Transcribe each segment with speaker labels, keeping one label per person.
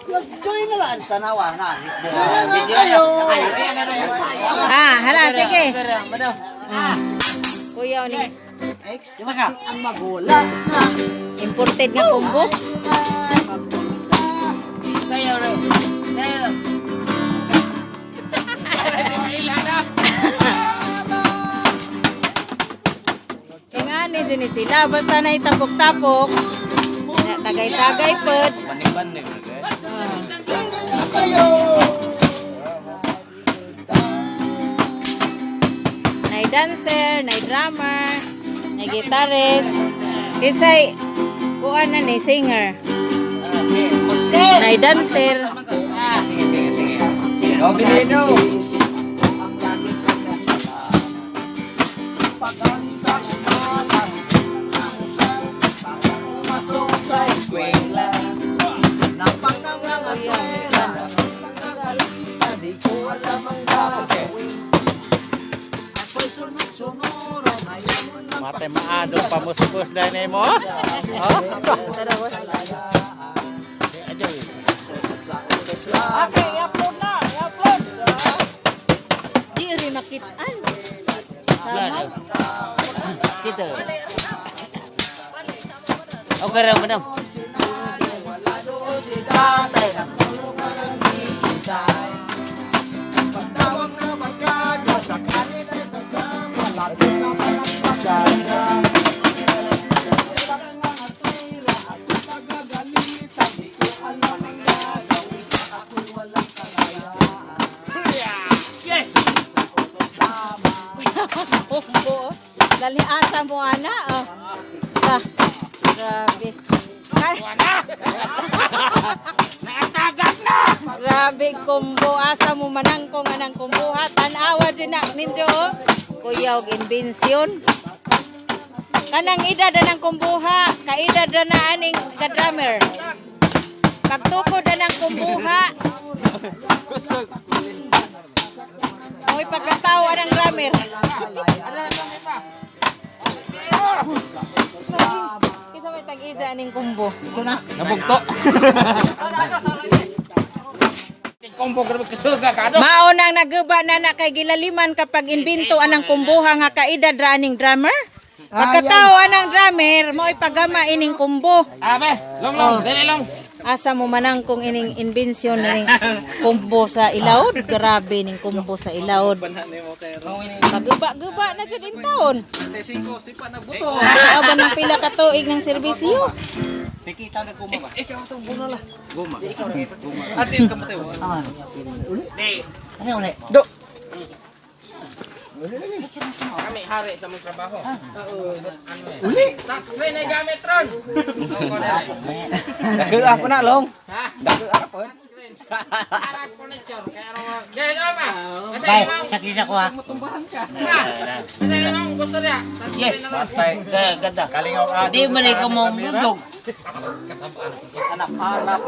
Speaker 1: Join na lang tanawa na.
Speaker 2: Hala, sige. Kuya, ni
Speaker 1: Di ba ka? Ang magula na.
Speaker 2: imported nga combo.
Speaker 3: Sayo rin. Sayo.
Speaker 2: Ingani din sila. Basta na itapok-tapok. Tagay-tagay pod.
Speaker 3: Banding-banding.
Speaker 2: Nay dancer, nay drummer, nay guitarist. Kisay, kuan na ni singer. Nay dancer.
Speaker 3: Sige, sige, sige. Dominino.
Speaker 4: Mate maadong pamuspos na ni mo.
Speaker 2: Okay, i-upload na. I-upload. Di rin nakitaan.
Speaker 3: Kita. Okay rin, madam.
Speaker 2: Yes! Kumbo. Dali asa mo, ana. Oh. Grabe.
Speaker 3: Nakatagat na!
Speaker 2: Grabe, kumbo. Asa mo manangko nga ng kumbuha. Tanawa dyan ninyo. Kuya, og inbensyon. Kanang edad na ng kumbuha. Kaedad na aning ka-drummer. Pagtukod na ng kumbuha. Mo'y pagkatawa ng drummer. Kisa may tag-ida aning kumbo.
Speaker 1: Ito na.
Speaker 3: Nabugto. Kompo ka kasuga ka to.
Speaker 2: Maunang naguba na kay gilaliman kapag imbento anang kumbuha nga kaedad ra aning drummer. Pagkatawa ng drummer, mo'y pagama ining kumbo.
Speaker 3: Abe, long, dali long.
Speaker 2: Asa mo manang kung ining inbensyon ning kumbo sa ilawod. Grabe ning kumbo sa ilawod. Paguba-guba na dyan in taon. Aba ng pila ka tuig ng serbisyo.
Speaker 1: Pikita na guma ba?
Speaker 3: Ikaw tong buno la.
Speaker 1: Guma. Ikaw na guma.
Speaker 3: Atin ka matay.
Speaker 1: Aman.
Speaker 3: Di.
Speaker 1: Ano ulit?
Speaker 3: Do. Kami hari sa mong trabaho. Oo, ano eh.
Speaker 1: Uli.
Speaker 3: Touchscreen ay gamit ron. Dagdag ako na long. Ha? Dagdag ako. Para connection kaya ro. Dili ba? Kasi
Speaker 1: Bay,
Speaker 3: imong
Speaker 1: sakita ko ha.
Speaker 3: tumbahan ka. Kasi imong gusto niya.
Speaker 4: Yes, patay.
Speaker 3: Ganda.
Speaker 4: Kalingaw adto.
Speaker 3: Di man ikaw mo mundog.
Speaker 4: Anak-anak.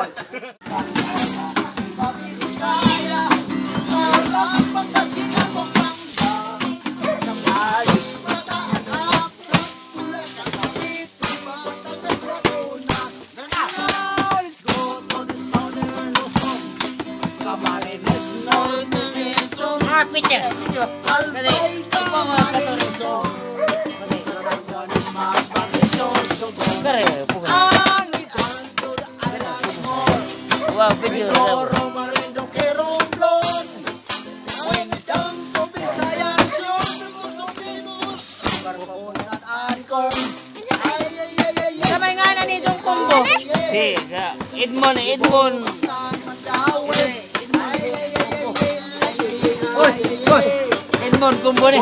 Speaker 3: Picture. Dali. Ipo mo katuriso. Kare, puga. Wow, video.
Speaker 2: Samay nga na nitong kumbo.
Speaker 3: Tiga. Edmond. Oy. Edmond kumbo ni.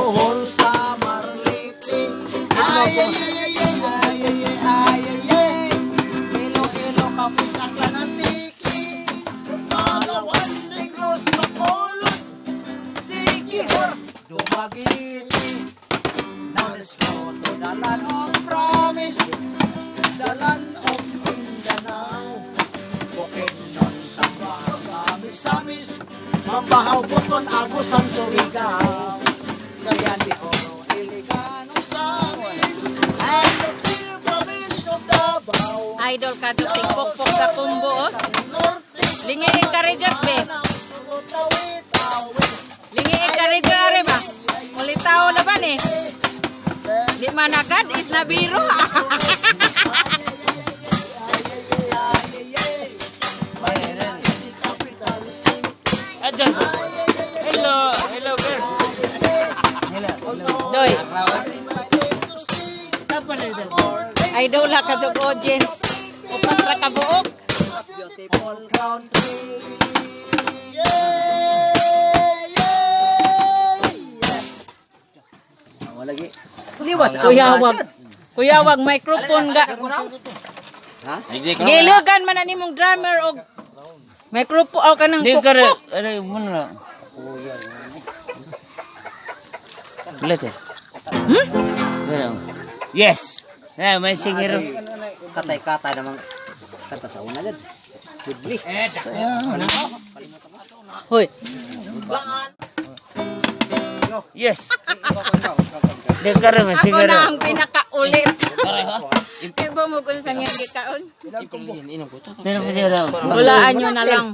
Speaker 1: Dalan of promise, dalan of Mindanao. Bukid nun sa samis, mabahaw buton agusan Surigao. Kaya di oro iligano samis, and the clear province of Davao.
Speaker 2: Idol ka to tikpok-pok sa kumbo. Oh.
Speaker 1: Norte,
Speaker 2: ka rin be. Lingi ka rin are ba? Mulitaw na ba ni? Di managad is na biro.
Speaker 3: Hello, hello girl.
Speaker 2: Doy. Idol ka sa audience. Upat ra ka buok.
Speaker 1: Beautiful country. Liwas ang
Speaker 2: Kuyawag. Kuyawag microphone ga.
Speaker 3: Hindi ko.
Speaker 2: Gilugan man ani mong drummer og microphone o kanang
Speaker 3: Di ka rin.
Speaker 2: pukpuk.
Speaker 3: Ano mo na? Ulit eh. Yes. May sigiro.
Speaker 1: Katay-katay namang kata sa una gad. Goodly.
Speaker 2: Hoy.
Speaker 3: Yes. Di ka rin, may
Speaker 2: Ako
Speaker 3: sigiro.
Speaker 2: na ang pinakaulit. Iba mo kung saan yung gikaon.
Speaker 3: Pero siguro.
Speaker 2: Hulaan nyo na lang.